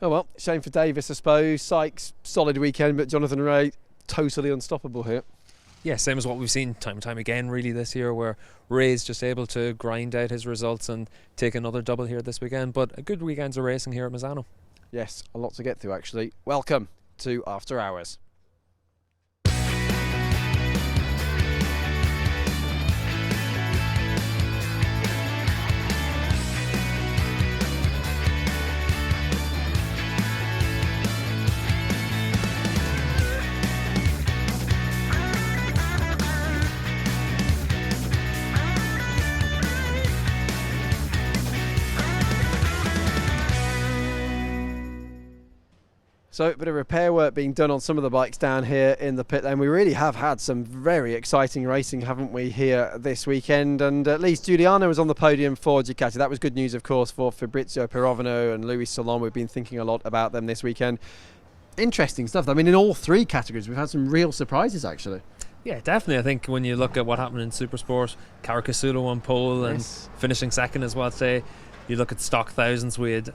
Oh well, shame for Davis, I suppose. Sykes, solid weekend, but Jonathan Ray, totally unstoppable here. Yeah, same as what we've seen time and time again really this year, where Ray's just able to grind out his results and take another double here this weekend. But a good weekend of racing here at Misano. Yes, a lot to get through actually. Welcome to After Hours. So a bit of repair work being done on some of the bikes down here in the pit lane. We really have had some very exciting racing, haven't we, here this weekend? And at least Giuliano was on the podium for Ducati. That was good news, of course, for Fabrizio Pirovano and Luis Salon. We've been thinking a lot about them this weekend. Interesting stuff. I mean, in all three categories, we've had some real surprises, actually. Yeah, definitely. I think when you look at what happened in Supersport, Caricasulo on pole and finishing second as well today. You look at stock thousands, we had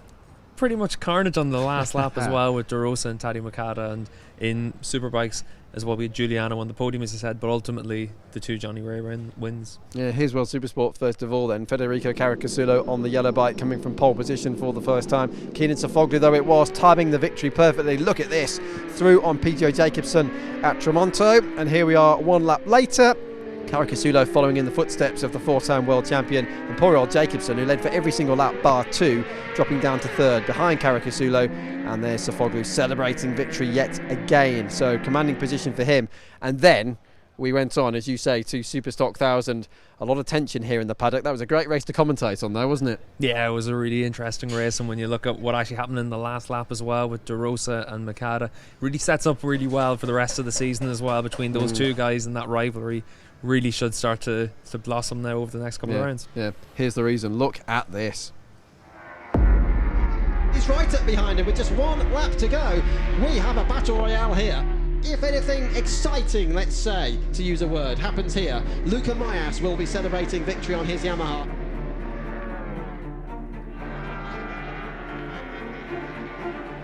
pretty much carnage on the last lap as well with Rosa and Tadej Makata, and in Superbikes as well we had Giuliano on the podium, as I said, but ultimately the two Johnny Ray wins. Yeah, here's World Supersport first of all then. Federico Caricasulo on the yellow bike coming from pole position for the first time. Keenan Sofoglu, though it was, timing the victory perfectly. Look at this, through on PJ Jacobson at Tremonto, and here we are one lap later. Caricasulo following in the footsteps of the four-time world champion, and poor old Jacobson, who led for every single lap bar two, dropping down to third behind Caricasulo, and there's Sofoglu celebrating victory yet again. So commanding position for him. And then we went on, as you say, to Superstock 1000. A lot of tension here in the paddock. That was a great race to commentate on, though, wasn't it? Yeah, it was a really interesting race, and when you look at what actually happened in the last lap as well with De Rosa and Makata, really sets up really well for the rest of the season as well between those two guys, and that rivalry really should start to blossom now over the next couple of rounds. Yeah, here's the reason. Look at this. He's right up behind him with just one lap to go. We have a battle royale here. If anything exciting, let's say, to use a word, happens here, Luca Mayas will be celebrating victory on his Yamaha.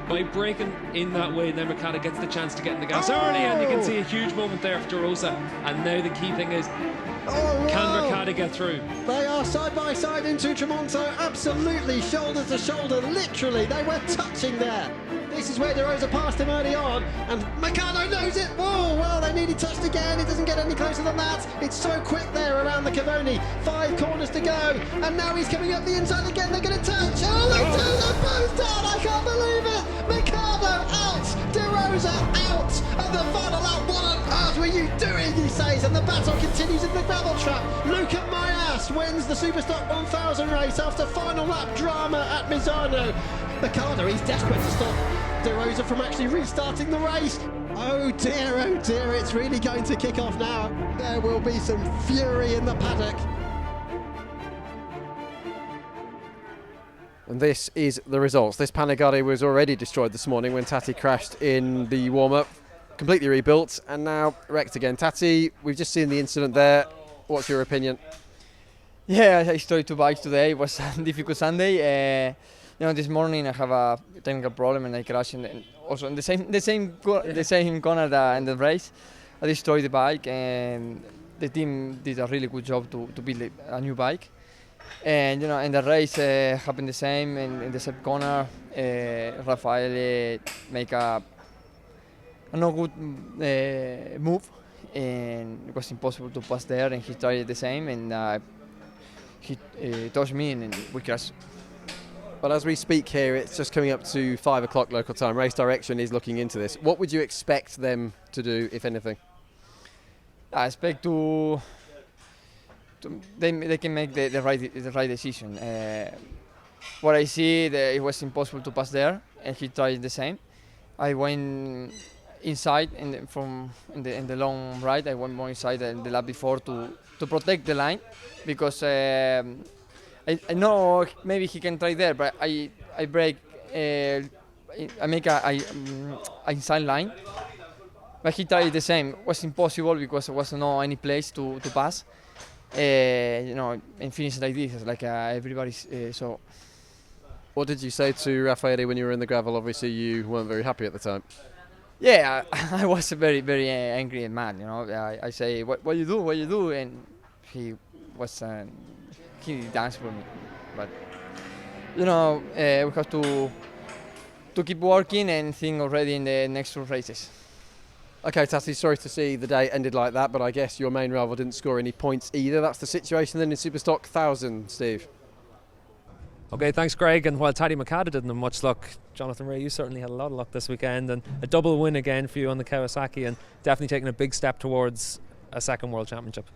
By breaking in that way, then Makata gets the chance to get in the gas early, and you can see a huge moment there for De Rosa. And now the key thing is, can Makata get through? They are side by side into Tremonto, absolutely shoulder to shoulder, literally. They were touching there. This is where De Rosa passed him early on, and Makata knows it. Whoa, well, they nearly touched again. It doesn't get any closer than that. It's so quick there around the Cavoni. 5 corners to go, and now he's coming up the inside again. They're going to touch. Oh, they do. They're both down. I can't believe it. Makata out. De Rosa out. And the final lap. What on earth were you doing, he says, and the battle continues in the gravel trap. Luca Mayas wins the Superstock 1000 race after final lap drama at Misano. Makata, he's desperate to stop De Rosa from actually restarting the race. Oh dear, it's really going to kick off now. There will be some fury in the paddock. And this is the results. This Panigale was already destroyed this morning when Tati crashed in the warm-up. Completely rebuilt and now wrecked again. Tati, we've just seen the incident there. What's your opinion? Yeah, I destroyed 2 bikes today. It was a difficult Sunday. This morning I have a technical problem and I crashed also in the same corner in the race. I destroyed the bike, and the team did a really good job to build a new bike. And in the race happened the same. In the same corner, Rafael make a no good move, and it was impossible to pass there. And he tried the same, and he touched me, and we crashed. But as we speak here, it's just coming up to 5 o'clock local time. Race Direction is looking into this. What would you expect them to do, if anything? I expect they can make the right decision. What I see, it was impossible to pass there, and he tried the same. I went inside in the long ride. I went more inside than the lap before to protect the line, because I know maybe he can try there, but I break. I make a inside line, but he tried the same. It was impossible because there was no any place to pass. And finish like this, like everybody saw. What did you say to Raffaele when you were in the gravel? Obviously, you weren't very happy at the time. Yeah, I was very, very angry and mad. I say, what you do, and he was he danced for me. But we have to keep working and think already in the next 2 races. Okay, Tati, sorry to see the day ended like that, but I guess your main rival didn't score any points either. That's the situation then in Superstock 1000, Steve. Okay, thanks Greg. And while Taddy Mikado didn't have much luck, Jonathan Ray, you certainly had a lot of luck this weekend, and a double win again for you on the Kawasaki, and definitely taking a big step towards a second World Championship.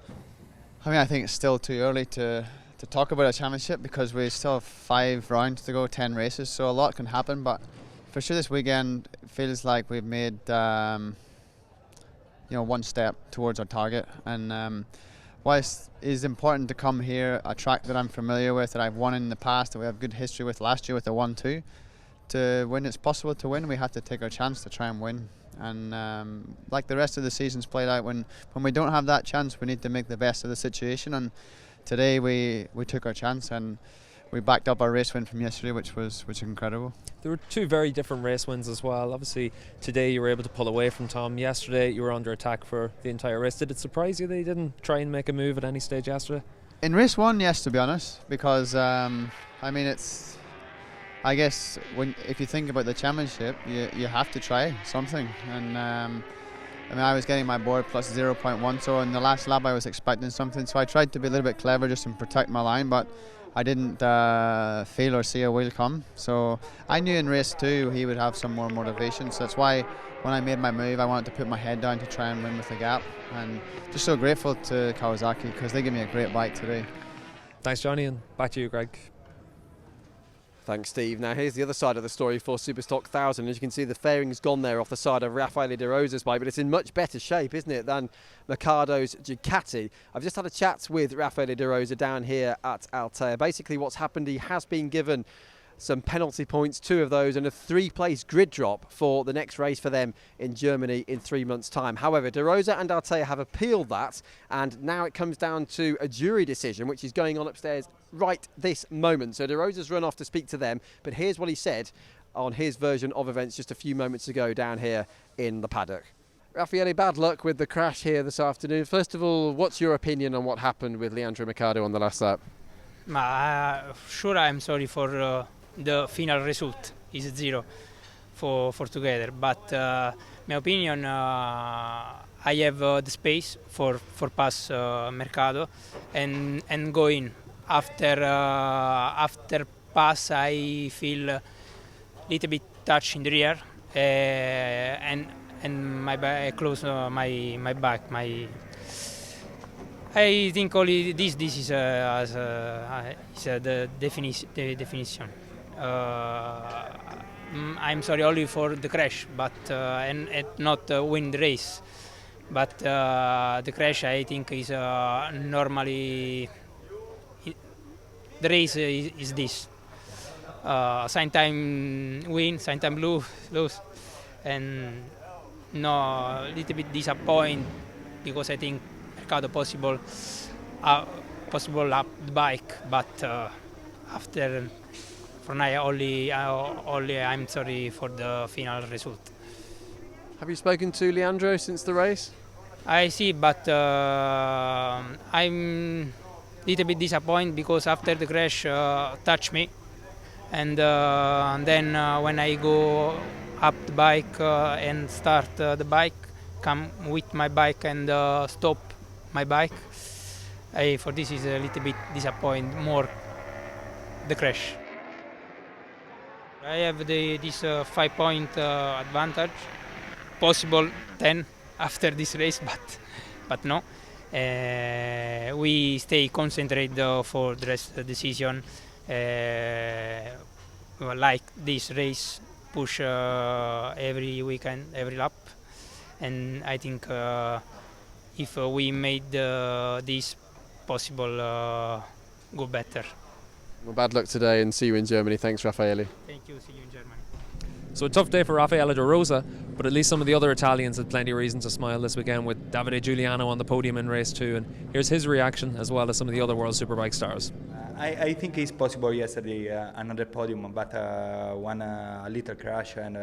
I mean, I think it's still too early to talk about a championship because we still have 5 rounds to go, 10 races, so a lot can happen, but for sure this weekend it feels like we've made one step towards our target, and whilst it is important to come here, a track that I'm familiar with, that I've won in the past, that we have good history with last year with the 1-2, to when it's possible to win, we have to take our chance to try and win. And like the rest of the season's played out, when we don't have that chance, we need to make the best of the situation. And today we took our chance and we backed up our race win from yesterday, which was incredible. There were 2 very different race wins as well. Obviously, today you were able to pull away from Tom. Yesterday you were under attack for the entire race. Did it surprise you that you didn't try and make a move at any stage yesterday? In race 1, yes, to be honest, because I mean, it's, I guess if you think about the championship, you have to try something. And I mean, I was getting my board plus 0.1, so in the last lap I was expecting something, so I tried to be a little bit clever just to protect my line, but I didn't feel or see a wheel come. So I knew in race 2 he would have some more motivation, so that's why when I made my move I wanted to put my head down to try and win with the gap, and just so grateful to Kawasaki because they gave me a great bike today. Thanks Johnny, and back to you Greg. Thanks, Steve. Now, here's the other side of the story for Superstock 1000. As you can see, the fairing's gone there off the side of Raffaele De Rosa's bike, but it's in much better shape, isn't it, than Micado's Ducati. I've just had a chat with Raffaele De Rosa down here at Altea. Basically, what's happened, he has been given some penalty points, 2 of those, and a 3-place grid drop for the next race for them in Germany in 3 months' time. However, De Rosa and Altea have appealed that, and now it comes down to a jury decision, which is going on upstairs right this moment. So De Rosa's run off to speak to them, but here's what he said on his version of events just a few moments ago down here in the paddock. Raffaele, bad luck with the crash here this afternoon. First of all, what's your opinion on what happened with Leandro Mikado on the last lap? Sure, I'm sorry for the final result is 0 for together, but my opinion, I have the space for pass Mercado and go in. After pass, I feel a little bit touch in the rear, and my back, close my back. I think only this is the definition. I'm sorry only for the crash, but and not win the race. But the crash, I think, is normally the race is this. Sign time win, sign time lose, and no, little bit disappointed because I think Mercado possible up the bike, but after. For now, only I'm sorry for the final result. Have you spoken to Leandro since the race? I see, but I'm little bit disappointed because after the crash touched me, and then when I go up the bike and start the bike, come with my bike and stop my bike. For this is a little bit disappointed more the crash. I have this 5-point advantage, possible 10 after this race, but no. We stay concentrated for the rest of the season. Like this race, push every weekend, every lap, and I think if we made this possible, go better. Well, bad luck today and see you in Germany. Thanks, Raffaele. Thank you. See you in Germany. So a tough day for Raffaele de Rosa, but at least some of the other Italians had plenty of reason to smile this weekend, with Davide Giuliano on the podium in race 2, and here's his reaction as well as some of the other World Superbike stars. I think it's possible yesterday another podium, but one little crash and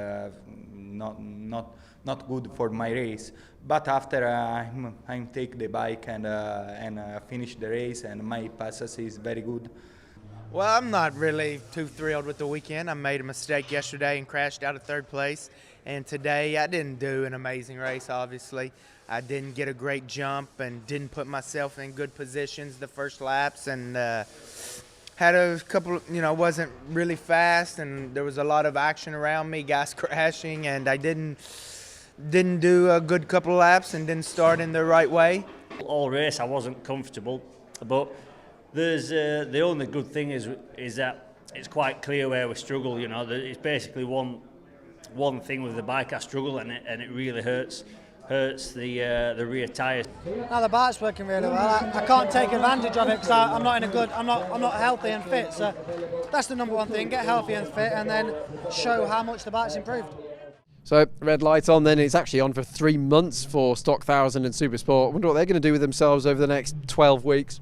not good for my race. But after I take the bike and finish the race, and my passes is very good. Well, I'm not really too thrilled with the weekend. I made a mistake yesterday and crashed out of 3rd place. And today I didn't do an amazing race, obviously. I didn't get a great jump and didn't put myself in good positions the first laps, and had a couple, wasn't really fast, and there was a lot of action around me, guys crashing, and I didn't do a good couple of laps and didn't start in the right way. All race I wasn't comfortable, but there's the only good thing is that it's quite clear where we struggle. It's basically one thing with the bike I struggle, and it really hurts the rear tyres. Now the bike's working really well. I can't take advantage of it because I'm not healthy and fit. So that's the number one thing: get healthy and fit, and then show how much the bike's improved. So red light on then. It's actually on for 3 months for Stock 1000 and Supersport. I wonder what they're going to do with themselves over the next 12 weeks.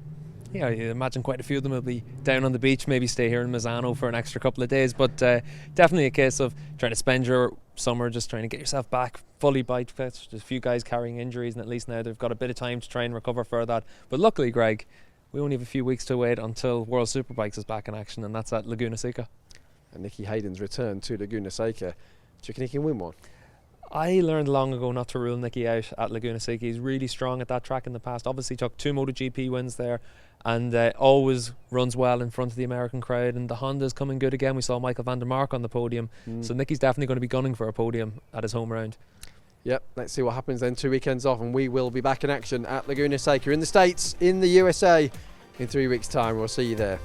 Yeah, you imagine quite a few of them will be down on the beach, maybe stay here in Misano for an extra couple of days, but definitely a case of trying to spend your summer just trying to get yourself back fully bike fit. There's a few guys carrying injuries, and at least now they've got a bit of time to try and recover for that. But luckily, Greg, we only have a few weeks to wait until World Superbikes is back in action, and that's at Laguna Seca. And Nicky Hayden's return to Laguna Seca. Do you reckon he can win one? I learned long ago not to rule Nicky out at Laguna Seca. He's really strong at that track in the past. Obviously took 2 MotoGP wins there, and always runs well in front of the American crowd, and the Honda's coming good again. We saw Michael van der Mark on the podium, so Nicky's definitely going to be gunning for a podium at his home round. Yep, let's see what happens then. 2 weekends off, and we will be back in action at Laguna Seca in the States, in the USA, in 3 weeks' time. We'll see you there.